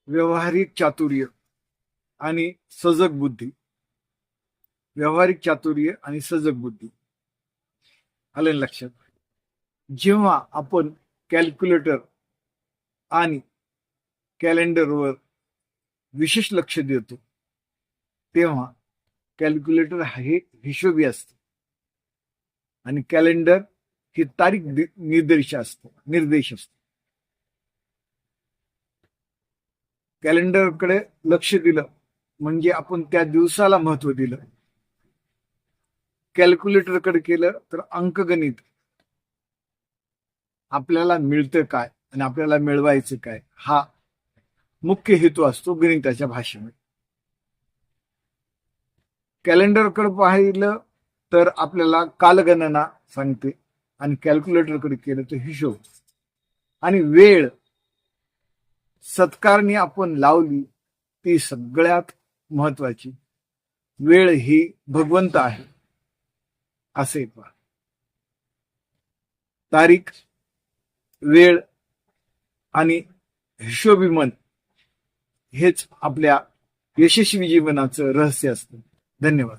व्यावहारिक चातुर्य आणि सजग बुद्धी. व्यावहारिक चातुर्य आणि सजग बुद्धी आलं लक्षात. जेव्हा आपण कॅल्क्युलेटर आणि कॅलेंडरवर विशेष लक्ष देतो तेव्हा कॅल्क्युलेटर हे हिशोबी असते आणि कॅलेंडर ही तारीख निर्देश असते. कॅलेंडरकडे लक्ष दिलं म्हणजे आपण त्या दिवसाला महत्व दिलं. कॅल्क्युलेटरकडे केलं तर अंकगणित, आपल्याला मिळतं काय आणि आपल्याला मिळवायचं काय हा मुख्य हेतू असतो गणिताच्या भाषेमध्ये. कॅलेंडरकडे पाहिलं तर आपल्याला कालगणना सांगते आणि कॅल्क्युलेटरकडे केलं तर हिशोब. आणि वेळ सत्कारणी आपण लावली ती सगळ्यात महत्वाची. वेळ ही भगवंत आहे असे पहा. तारीख, वेळ आणि हिशोबी मन हेच आपल्या यशस्वी जीवनाचं रहस्य असतं. धन्यवाद.